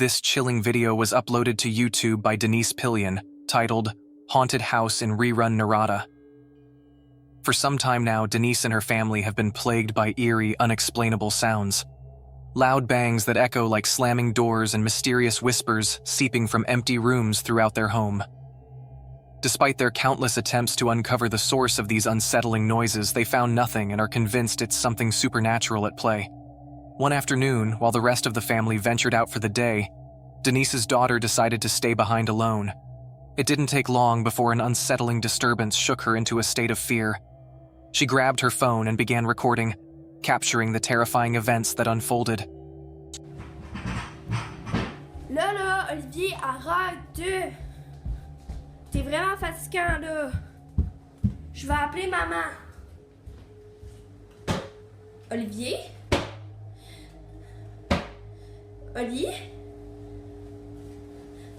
This chilling video was uploaded to YouTube by Denise Pillion, titled Haunted House in Rerun Narada. For some time now, Denise and her family have been plagued by eerie, unexplainable sounds. Loud bangs that echo like slamming doors and mysterious whispers seeping from empty rooms throughout their home. Despite their countless attempts to uncover the source of these unsettling noises, they found nothing and are convinced it's something supernatural at play. One afternoon, while the rest of the family ventured out for the day, Denise's daughter decided to stay behind alone. It didn't take long before an unsettling disturbance shook her into a state of fear. She grabbed her phone and began recording, capturing the terrifying events that unfolded. Là, Olivier, arrête! T'es vraiment fatigant, là. Je vais appeler maman. Olivier? Olivier?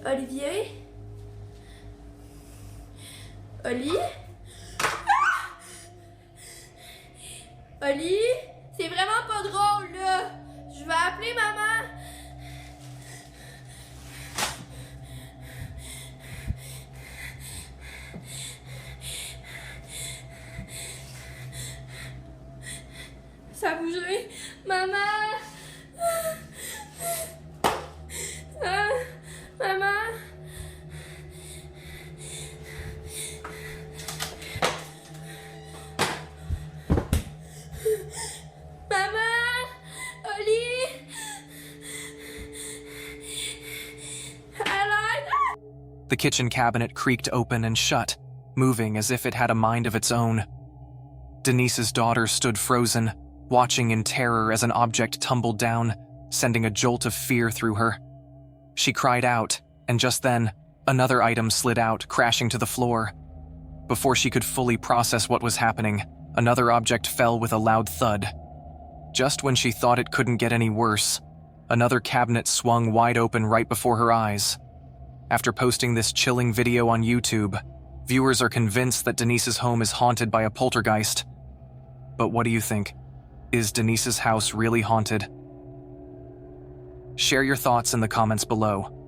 Olivier? Oli? Oli? C'est vraiment pas drôle, là. Je vais appeler maman. Ça a bougé. Maman! Maman! The kitchen cabinet creaked open and shut, moving as if it had a mind of its own. Denise's daughter stood frozen, watching in terror as an object tumbled down, sending a jolt of fear through her. She cried out, and just then, another item slid out, crashing to the floor. Before she could fully process what was happening, another object fell with a loud thud. Just when she thought it couldn't get any worse, another cabinet swung wide open right before her eyes. After posting this chilling video on YouTube, viewers are convinced that Denise's home is haunted by a poltergeist. But what do you think? Is Denise's house really haunted? Share your thoughts in the comments below.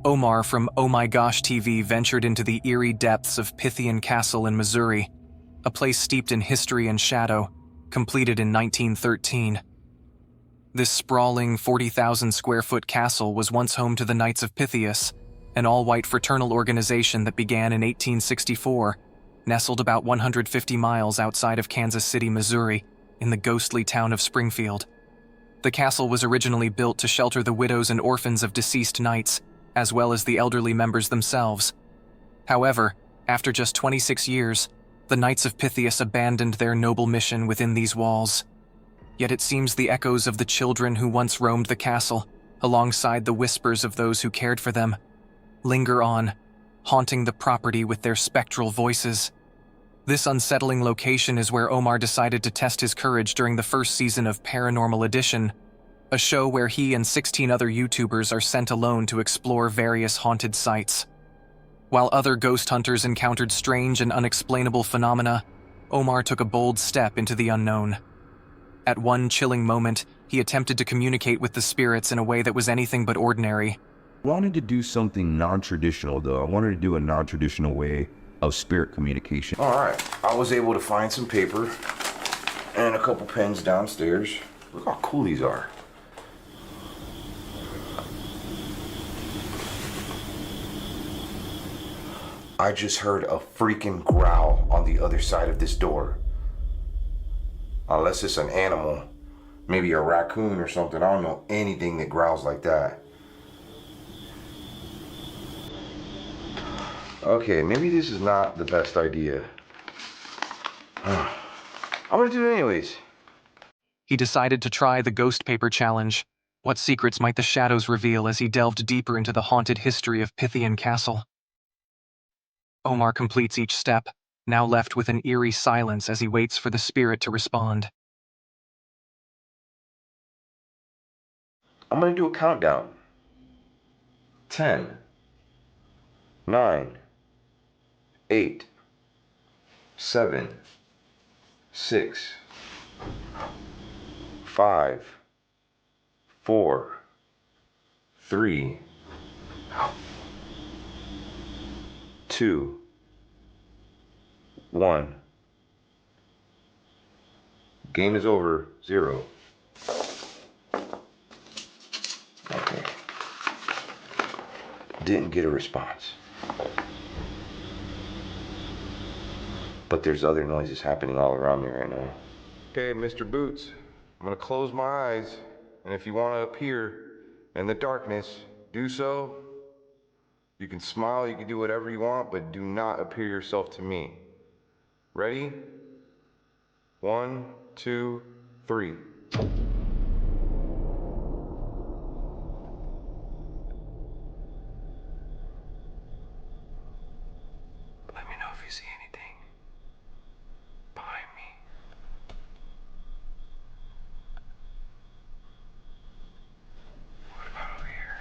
Omar from Oh My Gosh TV ventured into the eerie depths of Pythian Castle in Missouri, a place steeped in history and shadow, completed in 1913. This sprawling 40,000 square foot castle was once home to the Knights of Pythias, an all-white fraternal organization that began in 1864, nestled about 150 miles outside of Kansas City, Missouri, in the ghostly town of Springfield. The castle was originally built to shelter the widows and orphans of deceased knights, as well as the elderly members themselves. However, after just 26 years, the Knights of Pythias abandoned their noble mission within these walls. Yet it seems the echoes of the children who once roamed the castle, alongside the whispers of those who cared for them, linger on, haunting the property with their spectral voices. This unsettling location is where Omar decided to test his courage during the first season of Paranormal Edition, a show where he and 16 other YouTubers are sent alone to explore various haunted sites. While other ghost hunters encountered strange and unexplainable phenomena, Omar took a bold step into the unknown. At one chilling moment, he attempted to communicate with the spirits in a way that was anything but ordinary. I wanted to do something non-traditional, though. I wanted to do a non-traditional way of spirit communication. All right, I was able to find some paper and a couple pens downstairs. Look how cool these are. I just heard a freaking growl on the other side of this door. Unless it's an animal, maybe a raccoon or something. I don't know anything that growls like that. Okay, maybe this is not the best idea. I'm gonna do it anyways. He decided to try the ghost paper challenge. What secrets might the shadows reveal as he delved deeper into the haunted history of Pythian Castle? Omar completes each step, now left with an eerie silence as he waits for the spirit to respond. I'm gonna do a countdown. 10, 9, 8, 7, 6, 5, 4, 3, 2, 1. Game is over. 0. Okay. Didn't get a response. But there's other noises happening all around me right now. Okay, Mr. Boots, I'm gonna close my eyes, and if you wanna appear in the darkness, do so. You can smile, you can do whatever you want, but do not appear yourself to me. Ready? 1, 2, 3. Let me know if you see anything behind me. What about over here?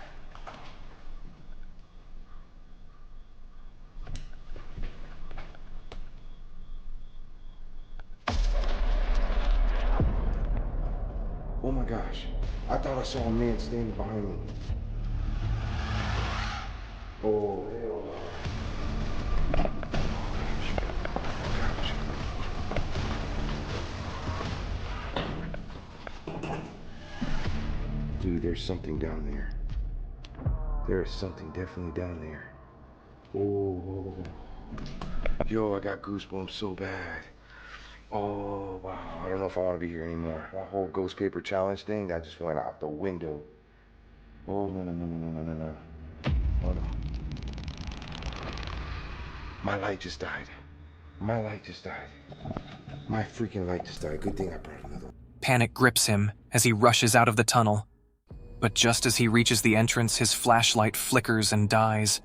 Oh my gosh, I thought I saw a man standing behind me. Oh, hell no. Dude, there's something down there. There is something definitely down there. Oh, yo, I got goosebumps so bad. Oh, wow. I don't know if I want to be here anymore. That whole ghost paper challenge thing, that just went out the window. Oh, no, no, no, no, no, no, no. Oh, no. My light just died. My light just died. My freaking light just died. Good thing I brought another one. Panic grips him as he rushes out of the tunnel. But just as he reaches the entrance, his flashlight flickers and dies.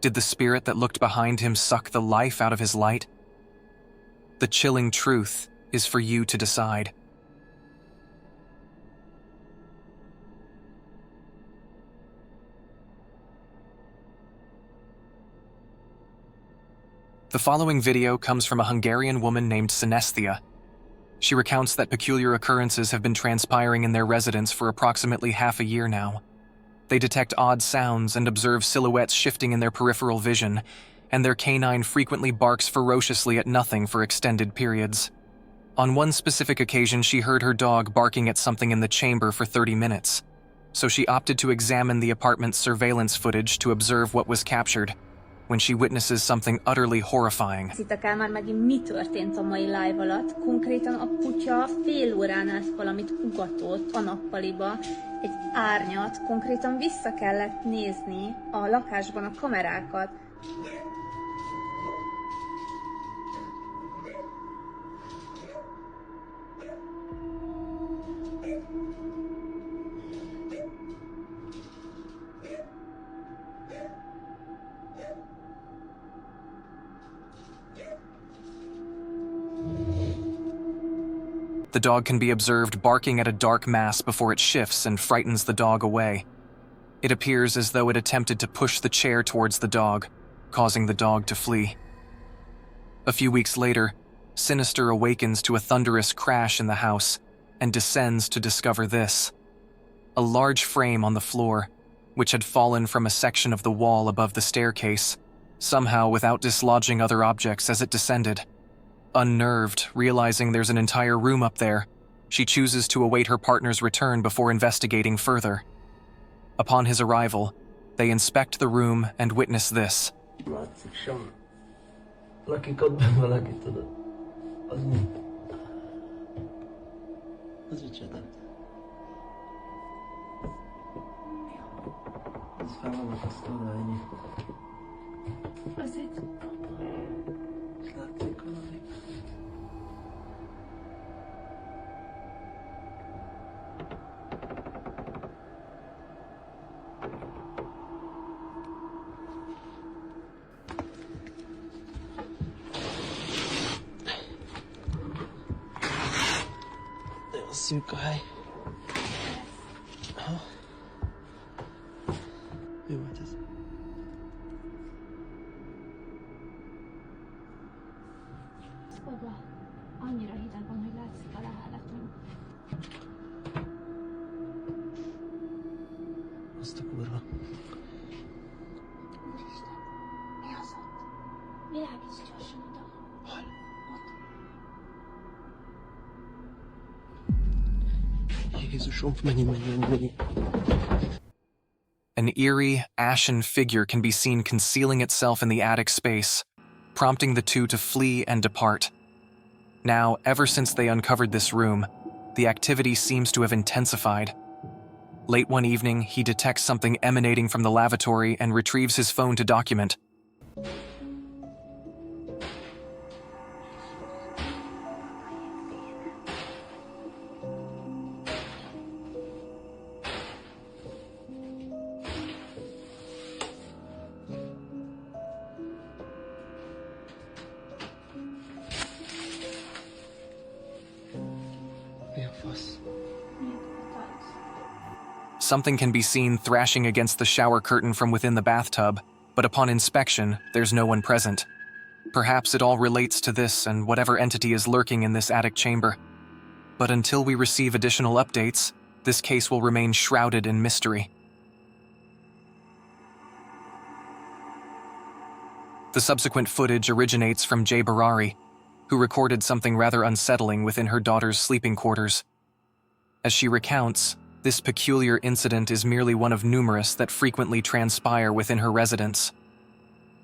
Did the spirit that looked behind him suck the life out of his light? The chilling truth is for you to decide. The following video comes from a Hungarian woman named Synesthia. She recounts that peculiar occurrences have been transpiring in their residence for approximately half a year now. They detect odd sounds and observe silhouettes shifting in their peripheral vision, and their canine frequently barks ferociously at nothing for extended periods. On one specific occasion, she heard her dog barking at something in the chamber for 30 minutes, so she opted to examine the apartment's surveillance footage to observe what was captured, when she witnesses something utterly horrifying. Hittek el már megint mi történt a mai live alatt. Konkrétan a kutya fél órán át valamit ugatott a nappaliba. Egy árnyat, konkrétan vissza kellett nézni a lakásban a kamerákat. The dog can be observed barking at a dark mass before it shifts and frightens the dog away. It appears as though it attempted to push the chair towards the dog, causing the dog to flee. A few weeks later, Sinister awakens to a thunderous crash in the house and descends to discover this: a large frame on the floor, which had fallen from a section of the wall above the staircase, somehow without dislodging other objects as it descended. Unnerved, realizing there's an entire room up there, she chooses to await her partner's return before investigating further. Upon his arrival, they inspect the room and witness this. Látszik semmi. Lakik ott benne valaki, tudod. Az mi? Az micsoda? Az fel van akasztóra, ennyi. Az egy... És látszik valami. Nagyon szűk a hely. Aha. Mi volt ez? Oda. Annyira hideg van, hogy látszik a leheletünk. An eerie, ashen figure can be seen concealing itself in the attic space, prompting the two to flee and depart. Now, ever since they uncovered this room, the activity seems to have intensified. Late one evening, he detects something emanating from the lavatory and retrieves his phone to document. Something can be seen thrashing against the shower curtain from within the bathtub, but upon inspection, there's no one present. Perhaps it all relates to this and whatever entity is lurking in this attic chamber. But until we receive additional updates, this case will remain shrouded in mystery. The subsequent footage originates from Jay Barari, who recorded something rather unsettling within her daughter's sleeping quarters. As she recounts, this peculiar incident is merely one of numerous that frequently transpire within her residence.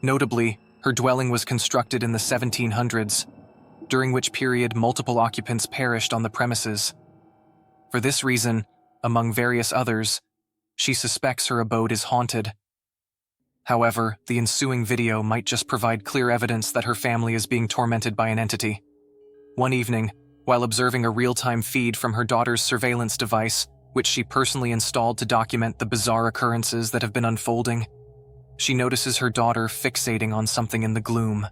Notably, her dwelling was constructed in the 1700s, during which period multiple occupants perished on the premises. For this reason, among various others, she suspects her abode is haunted. However, the ensuing video might just provide clear evidence that her family is being tormented by an entity. One evening, while observing a real-time feed from her daughter's surveillance device, which she personally installed to document the bizarre occurrences that have been unfolding, she notices her daughter fixating on something in the gloom.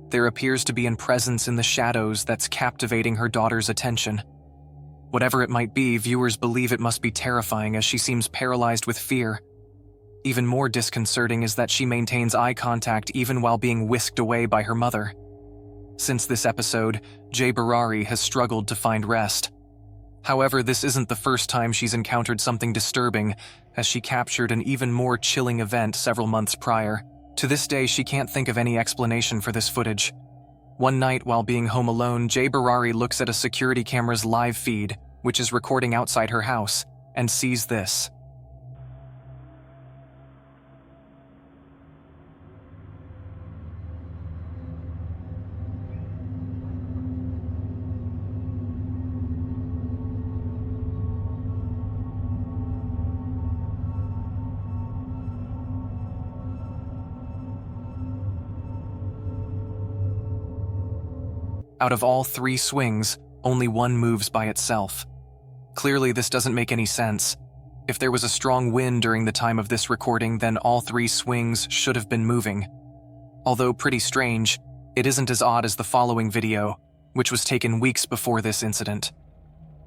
There appears to be a presence in the shadows that's captivating her daughter's attention. Whatever it might be, viewers believe it must be terrifying as she seems paralyzed with fear. Even more disconcerting is that she maintains eye contact even while being whisked away by her mother. Since this episode, Jay Barari has struggled to find rest. However, this isn't the first time she's encountered something disturbing, as she captured an even more chilling event several months prior. To this day, she can't think of any explanation for this footage. One night, while being home alone, Jay Barari looks at a security camera's live feed, which is recording outside her house, and sees this. Out of all 3 swings, only one moves by itself. Clearly, this doesn't make any sense. If there was a strong wind during the time of this recording, then all 3 swings should have been moving. Although pretty strange, it isn't as odd as the following video, which was taken weeks before this incident.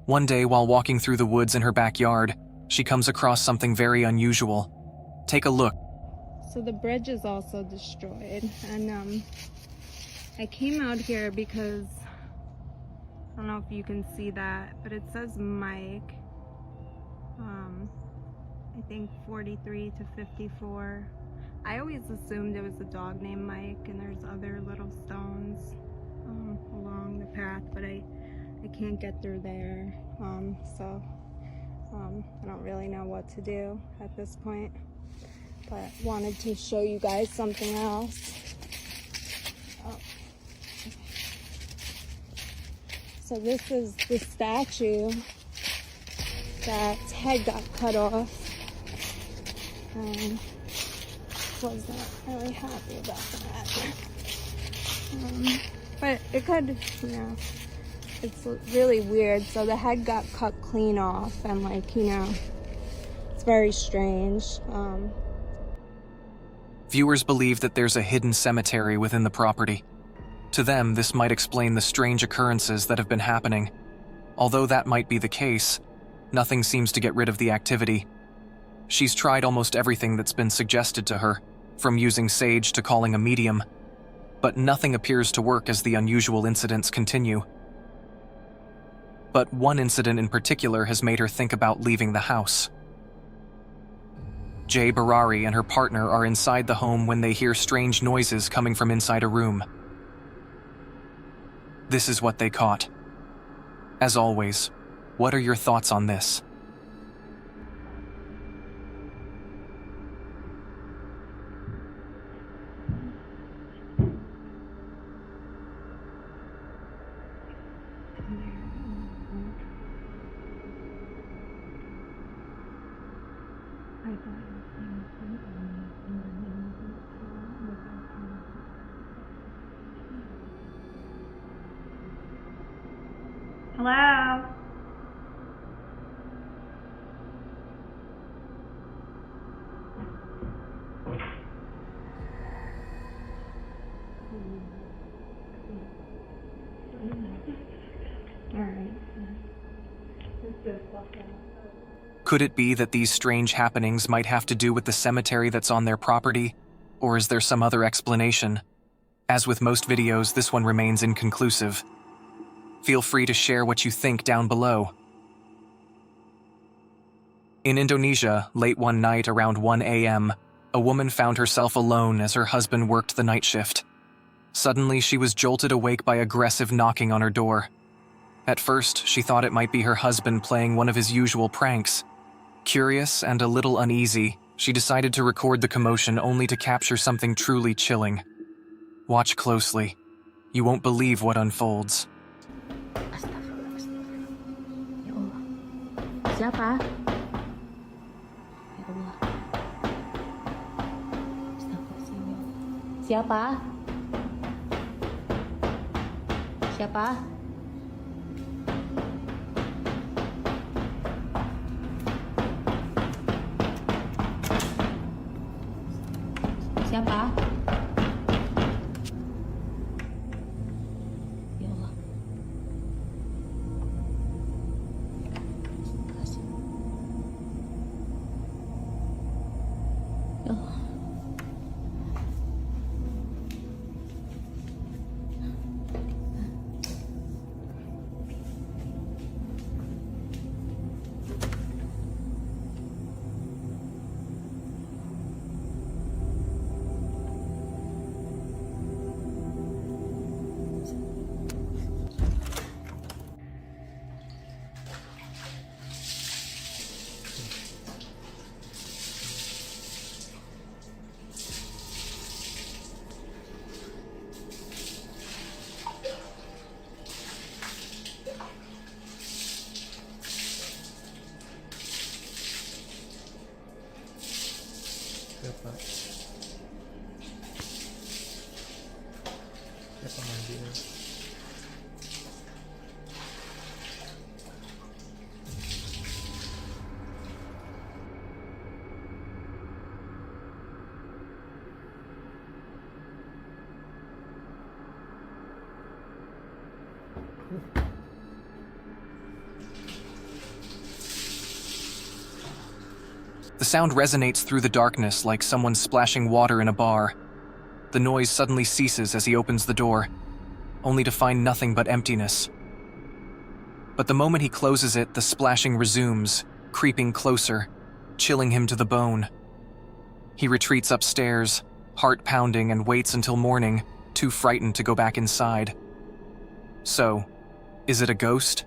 One day, while walking through the woods in her backyard, she comes across something very unusual. Take a look. So the bridge is also destroyed, and I came out here because, I don't know if you can see that, but it says Mike, I think 43 to 54. I always assumed it was a dog named Mike, and there's other little stones along the path, but I can't get through there, so I don't really know what to do at this point, but wanted to show you guys something else. So this is the statue that's head got cut off. Wasn't really happy about that. But it could, it's really weird. So the head got cut clean off, and it's very strange. Viewers believe that there's a hidden cemetery within the property. To them, this might explain the strange occurrences that have been happening. although that might be the case, nothing seems to get rid of the activity. She's tried almost everything that's been suggested to her, from using sage to calling a medium, but nothing appears to work as the unusual incidents continue. But one incident in particular has made her think about leaving the house. Jay Barari and her partner are inside the home when they hear strange noises coming from inside a room. This is what they caught. As always, what are your thoughts on this? Hello? Could it be that these strange happenings might have to do with the cemetery that's on their property, or is there some other explanation? As with most videos, this one remains inconclusive. Feel free to share what you think down below. In Indonesia, late one night around 1 a.m., a woman found herself alone as her husband worked the night shift. Suddenly, she was jolted awake by aggressive knocking on her door. At first, she thought it might be her husband playing one of his usual pranks. Curious and a little uneasy, she decided to record the commotion only to capture something truly chilling. Watch closely. You won't believe what unfolds. Siapa? Siapa? Siapa? Siapa? Ya Allah. Ya Allah. Siapa? Siapa manggil? The sound resonates through the darkness like someone splashing water in a bar. The noise suddenly ceases as he opens the door, only to find nothing but emptiness. But the moment he closes it, the splashing resumes, creeping closer, chilling him to the bone. He retreats upstairs, heart pounding, and waits until morning, too frightened to go back inside. So, is it a ghost?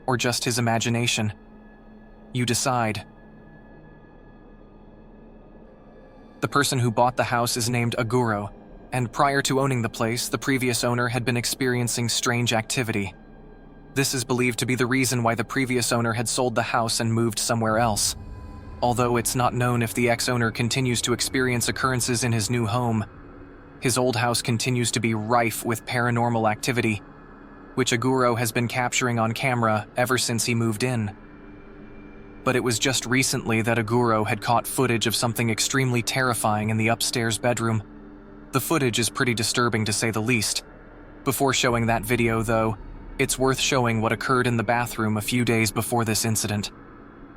Or just his imagination? You decide. The person who bought the house is named Aguro, and prior to owning the place, the previous owner had been experiencing strange activity. This is believed to be the reason why the previous owner had sold the house and moved somewhere else. Although it's not known if the ex-owner continues to experience occurrences in his new home, his old house continues to be rife with paranormal activity, which Aguro has been capturing on camera ever since he moved in. But it was just recently that Aguro had caught footage of something extremely terrifying in the upstairs bedroom. The footage is pretty disturbing to say the least. Before showing that video, though, It's worth showing what occurred in the bathroom a few days before this incident.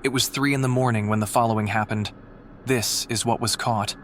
It was 3 in the morning when the following happened. This is what was caught.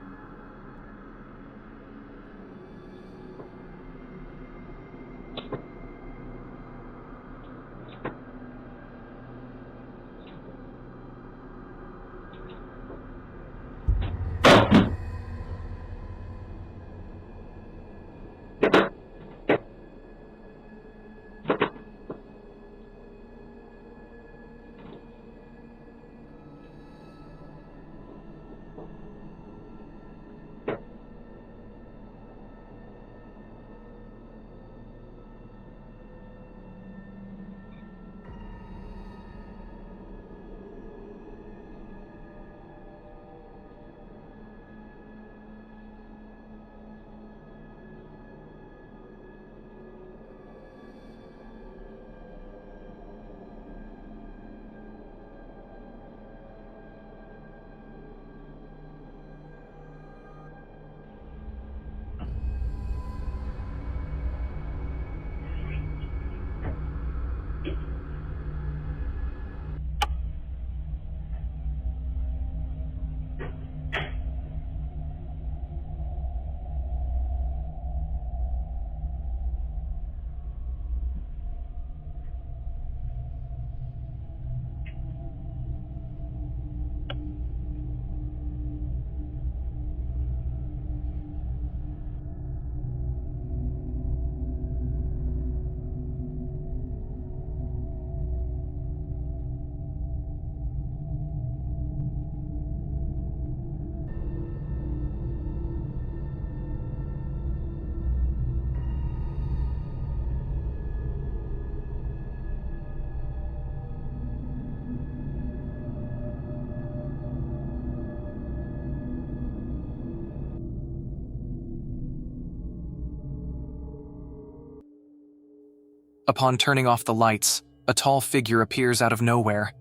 Upon turning off the lights, a tall figure appears out of nowhere.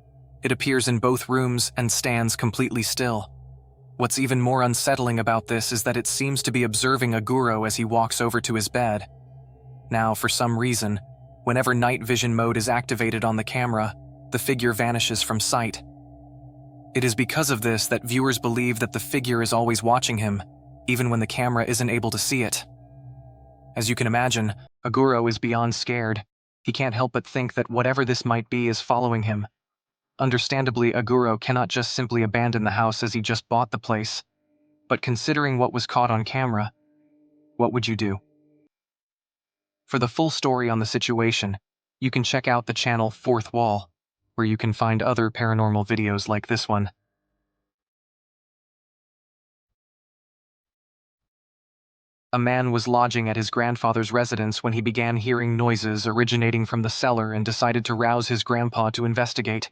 It appears in both rooms and stands completely still. What's even more unsettling about this is that it seems to be observing Aguro as he walks over to his bed. Now, for some reason, whenever night vision mode is activated on the camera, the figure vanishes from sight. It is because of this that viewers believe that the figure is always watching him, even when the camera isn't able to see it. As you can imagine, Aguro is beyond scared. He can't help but think that whatever this might be is following him. Understandably, Aguro cannot just simply abandon the house as he just bought the place. But considering what was caught on camera, what would you do? For the full story on the situation, you can check out the channel Fourth Wall, where you can find other paranormal videos like this one. A man was lodging at his grandfather's residence when he began hearing noises originating from the cellar and decided to rouse his grandpa to investigate.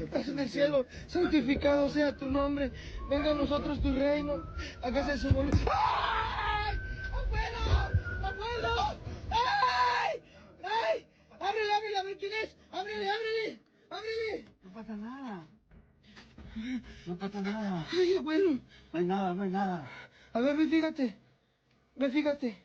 Estás en el cielo, santificado sea tu nombre. Venga a nosotros tu reino. Hágase su voluntad. ¡Ay! ¡Abuelo! ¡Abuelo! ¡Ay! ¡Ay! ¡Ábrele, ábrele! A ver quién es. ¡Ábrele, ábrele! ¡Ábrele! No pasa nada. No pasa nada. Ay, abuelo. No hay nada, no hay nada. A ver, ven, fíjate. Ven, fíjate.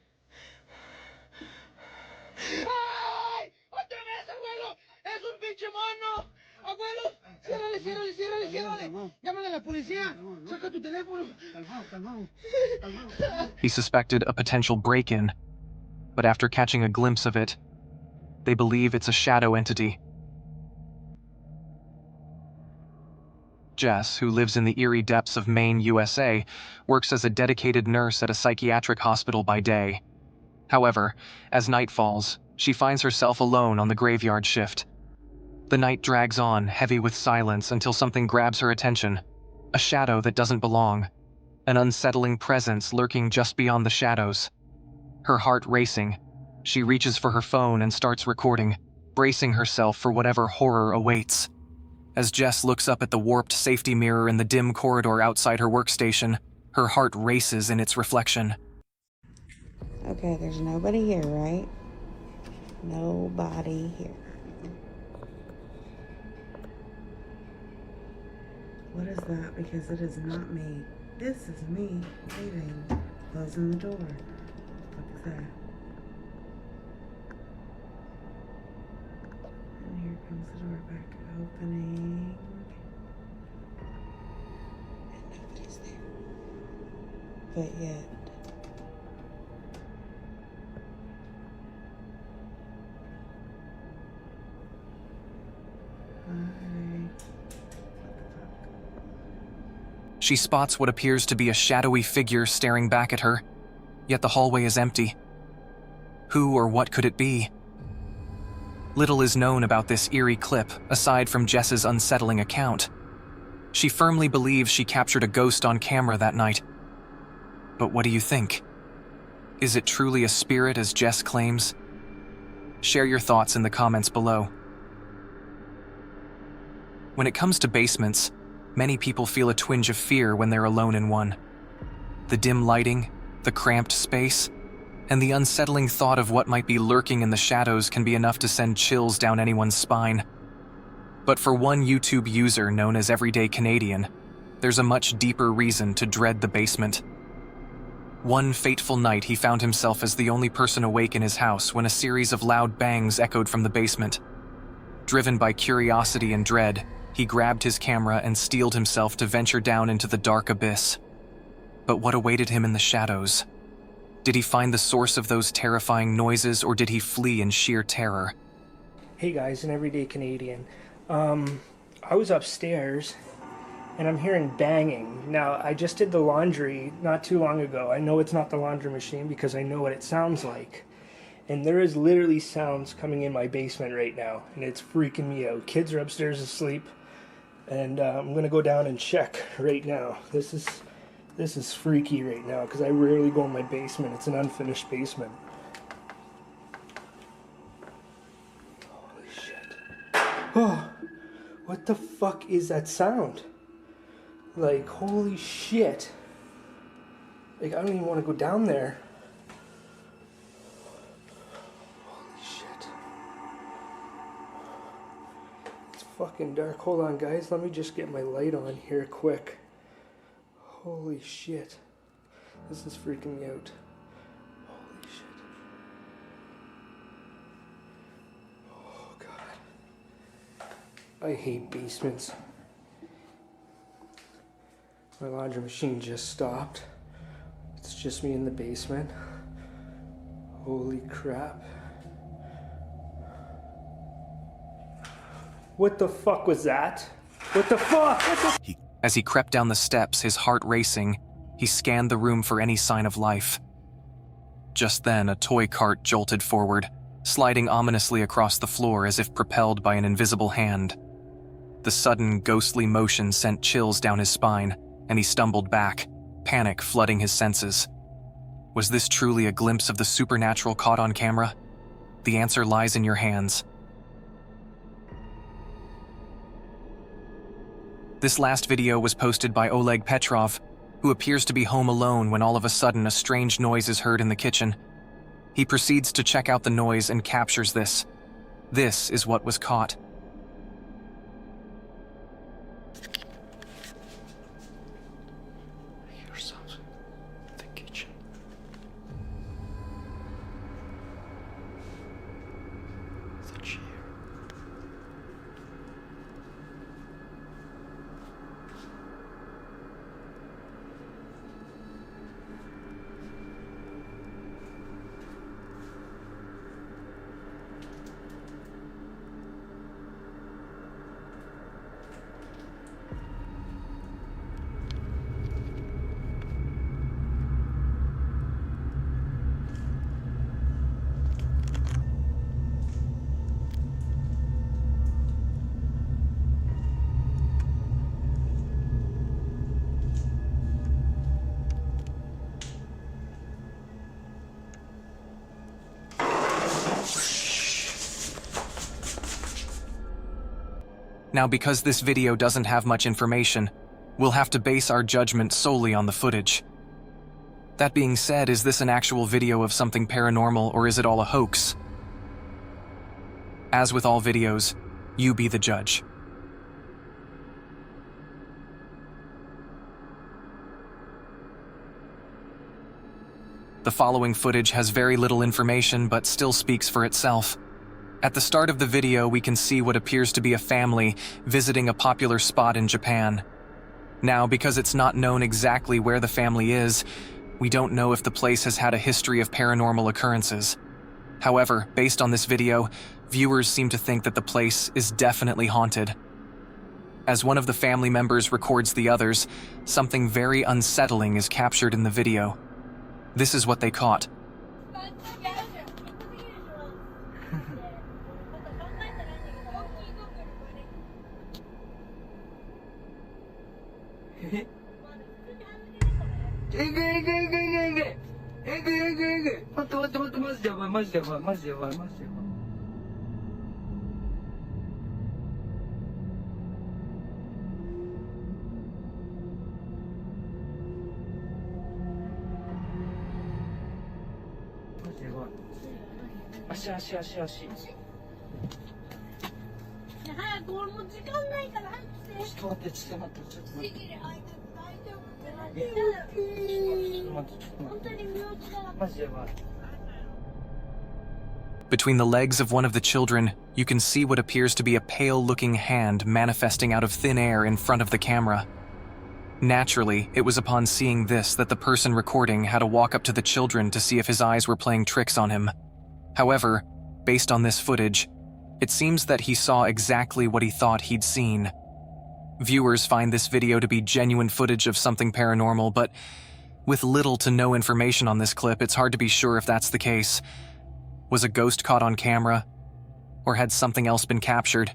¡Ay! ¡Otra vez, abuelo! ¡Es un pinche mono! ¡Abuelo! ¡Ciérrale, ciérrale, ciérrale, ciérrale! ¡Llámale a la policía! ¡Saca tu teléfono! Calmao, calmao. He suspected a potential break-in, but after catching a glimpse of it, they believe it's a shadow entity. Jess, who lives in the eerie depths of Maine, USA, works as a dedicated nurse at a psychiatric hospital by day. However, as night falls, she finds herself alone on the graveyard shift. The night drags on, heavy with silence, until something grabs her attention. A shadow that doesn't belong. An unsettling presence lurking just beyond the shadows. Her heart racing, she reaches for her phone and starts recording, bracing herself for whatever horror awaits. As Jess looks up at the warped safety mirror in the dim corridor outside her workstation, her heart races in its reflection. Okay, there's nobody here, right? Nobody here. What is that? Because it is not me. This is me leaving, closing the door. What is that? And here comes the door back opening. And nobody's there. But yet. She spots what appears to be a shadowy figure staring back at her, yet the hallway is empty. Who or what could it be? Little is known about this eerie clip, aside from Jess's unsettling account. She firmly believes she captured a ghost on camera that night. But what do you think? Is it truly a spirit as Jess claims? Share your thoughts in the comments below. When it comes to basements, many people feel a twinge of fear when they're alone in one. The dim lighting, the cramped space, and the unsettling thought of what might be lurking in the shadows can be enough to send chills down anyone's spine. But for one YouTube user known as Everyday Canadian, there's a much deeper reason to dread the basement. One fateful night, he found himself as the only person awake in his house when a series of loud bangs echoed from the basement. Driven by curiosity and dread, he grabbed his camera and steeled himself to venture down into the dark abyss. But what awaited him in the shadows? Did he find the source of those terrifying noises, or did he flee in sheer terror? Hey guys, an Everyday Canadian. I was upstairs and I'm hearing banging. Now, I just did the laundry not too long ago. I know it's not the laundry machine because I know what it sounds like. And there is literally sounds coming in my basement right now, and it's freaking me out. Kids are upstairs asleep, and I'm gonna go down and check right now. This is freaky right now because I rarely go in my basement. It's an unfinished basement. Holy shit! Oh, what the fuck is that sound? Like, holy shit! Like, I don't even want to go down there. Fucking dark. Hold on, guys. Let me just get my light on here quick. Holy shit. This is freaking me out. Holy shit. Oh, God. I hate basements. My laundry machine just stopped. It's just me in the basement. Holy crap. What the fuck was that? What the fuck? As he crept down the steps, his heart racing, he scanned the room for any sign of life. Just then, a toy cart jolted forward, sliding ominously across the floor as if propelled by an invisible hand. The sudden, ghostly motion sent chills down his spine, and he stumbled back, panic flooding his senses. Was this truly a glimpse of the supernatural caught on camera? The answer lies in your hands. This last video was posted by Oleg Petrov, who appears to be home alone when all of a sudden a strange noise is heard in the kitchen. He proceeds to check out the noise and captures this. This is what was caught. I hear something in the kitchen. The chair. Now, because this video doesn't have much information, we'll have to base our judgment solely on the footage. That being said, is this an actual video of something paranormal or is it all a hoax? As with all videos, you be the judge. The following footage has very little information but still speaks for itself. At the start of the video, we can see what appears to be a family visiting a popular spot in Japan. Now, because it's not known exactly where the family is, we don't know if the place has had a history of paranormal occurrences. However, based on this video, viewers seem to think that the place is definitely haunted. As one of the family members records the others, something very unsettling is captured in the video. This is what they caught. Between the legs of one of the children, you can see what appears to be a pale-looking hand manifesting out of thin air in front of the camera. Naturally, it was upon seeing this that the person recording had to walk up to the children to see if his eyes were playing tricks on him. However, based on this footage, it seems that he saw exactly what he thought he'd seen. Viewers find this video to be genuine footage of something paranormal, but with little to no information on this clip, it's hard to be sure if that's the case. Was a ghost caught on camera? Or had something else been captured?